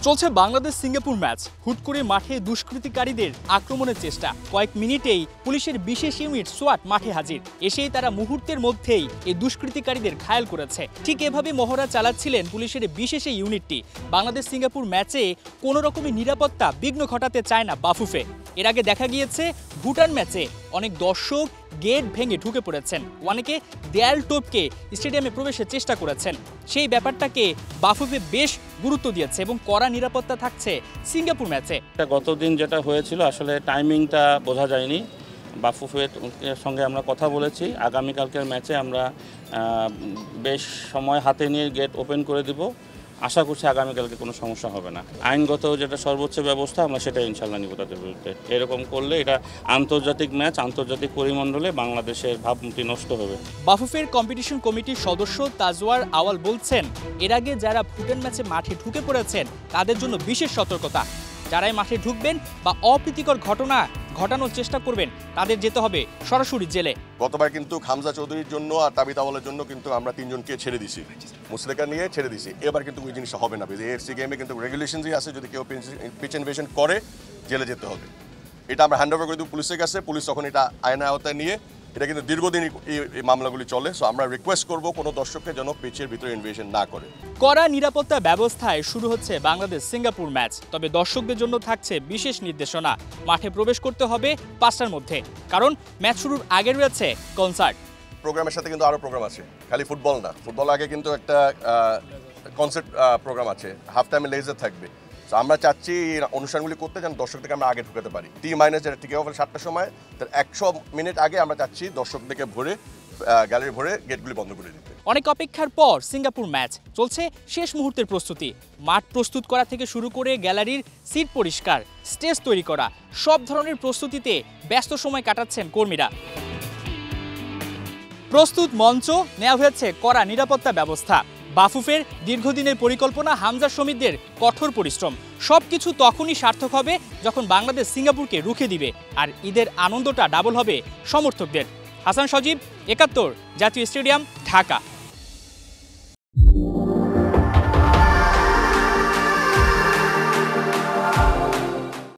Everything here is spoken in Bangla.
চলছে বাংলাদেশ সিঙ্গাপুর ম্যাচ। হুট করে মাঠে দুষ্কৃতিকারীদের আক্রমণের চেষ্টা। কয়েক মিনিটেই পুলিশের বিশেষ ইউনিট সোয়াট মাঠে হাজির। এসেই তারা মুহূর্তের মধ্যেই এই দুষ্কৃতিকারীদের ঘায়েল করেছে। ঠিক এভাবে মহড়া চালাচ্ছিলেন পুলিশের বিশেষ এই ইউনিটটি। বাংলাদেশ সিঙ্গাপুর ম্যাচে কোনো রকমের নিরাপত্তা বিঘ্ন ঘটাতে চায় না বাফুফে। এর আগে দেখা গিয়েছে ভুটান ম্যাচে অনেক দর্শক গেট ভেঙে ঢুকে পড়েছেন, অনেকে দেয়াল টপকে স্টেডিয়ামে প্রবেশের চেষ্টা করেছেন। সেই ব্যাপারটাকে বাফুফে বেশ গুরুত্ব দিয়েছে এবং কড়া নিরাপত্তা থাকছে সিঙ্গাপুর ম্যাচে। গতদিন যেটা হয়েছিল আসলে টাইমিংটা বোঝা যায়নি। বাফুফের সঙ্গে আমরা কথা বলেছি, আগামীকালকের ম্যাচে আমরা বেশ সময় হাতে নিয়ে গেট ওপেন করে দিব। আশা করছি আগামীকালকে কোনো সমস্যা হবে না। আইনগত যেটা সর্বোচ্চ ব্যবস্থা আমরা সেটা ইনশাল্লাহ নিব তাদের বিরুদ্ধে। এরকম করলে এটা আন্তর্জাতিক ম্যাচ, আন্তর্জাতিক পরিমণ্ডলে বাংলাদেশের ভাবমূর্তি নষ্ট হবে। বাফুফের কম্পিটিশন কমিটির সদস্য তাজওয়ার আওয়াল বলছেন, এর আগে যারা ভুটান ম্যাচে মাঠে ঢুকে পড়েছেন তাদের জন্য বিশেষ সতর্কতা। যারাই মাঠে ঢুকবেন বা অপ্রীতিকর ঘটনা ঘটানোর চেষ্টা করবেন তাদের যেতে হবে সরাসরি জেলে। গতবার কিন্তু হামজা চৌধুরীর জন্য আর তাবিদ আওয়ালের জন্য কিন্তু আমরা তিনজনকে ছেড়ে দিছি, মুসলেকা নিয়ে ছেড়ে দিছি। এবার কিন্তু ওই জিনিসটা হবে না। এএফসি গেমে কিন্তু রেগুলেশনই আছে, যদি কেউ পিচ ইনভেশন করে জেলে যেতে হবে। এটা আমরা হ্যান্ড ওভার করে দেবো পুলিশের কাছে। পুলিশ তখন এটা আইনের আওতায় নিয়ে, এটা কিন্তু দীর্ঘদিন এই মামলাগুলি চলে। সো আমরা রিকোয়েস্ট করব কোনো দর্শককে যেন পিচের ভিতরে ইনভেশন না করে। কড়া নিরাপত্তা ব্যবস্থায় শুরু হচ্ছে বাংলাদেশ সিঙ্গাপুর ম্যাচ। তবে দর্শকদের জন্য থাকছে বিশেষ নির্দেশনা। মাঠে প্রবেশ করতে হবে 5টার মধ্যে, কারণ ম্যাচ শুরুর আগে রয়েছে কনসার্ট। প্রোগ্রামের সাথে কিন্তু আরও প্রোগ্রাম আছে, খালি ফুটবল না। ফুটবল আগে কিন্তু একটা কনসার্ট প্রোগ্রাম আছে, হাফ টাইমে লেজার থাকবে। তো আমরা চাচ্ছি এই অনুষ্ঠানগুলি করতে যেন দর্শকদেরকে আমরা আগে ঢুকাতে পারি। টি মাইনাস যেটা টিকে হবে 7টার সময়, তার 100 মিনিট আগে আমরা চাচ্ছি দর্শকদেরকে ভরে গ্যালারি ভরে গেটগুলি বন্ধ করে দিতে। অনেক অপেক্ষার পর সিঙ্গাপুর ম্যাচ চলছে শেষ মুহূর্তের প্রস্তুতি। মাঠ প্রস্তুত করা থেকে শুরু করে গ্যালারির সিট পরিষ্কার, স্টেজ তৈরি করা, সব ধরনের প্রস্তুতিতে ব্যস্ত সময় কাটাচ্ছেন কর্মীরা। প্রস্তুত মঞ্চ, নেওয়া হয়েছে কড়া নিরাপত্তা ব্যবস্থা। বাফুফের দীর্ঘদিনের পরিকল্পনা, হামজা শমীদদের কঠোর পরিশ্রম, সবকিছু তখনই সার্থক হবে যখন বাংলাদেশ সিঙ্গাপুরকে রুখে দিবে। আর ঈদের আনন্দটা ডাবল হবে সমর্থকদের। হাসান সজীব, ৭১, জাতীয় স্টেডিয়াম, ঢাকা।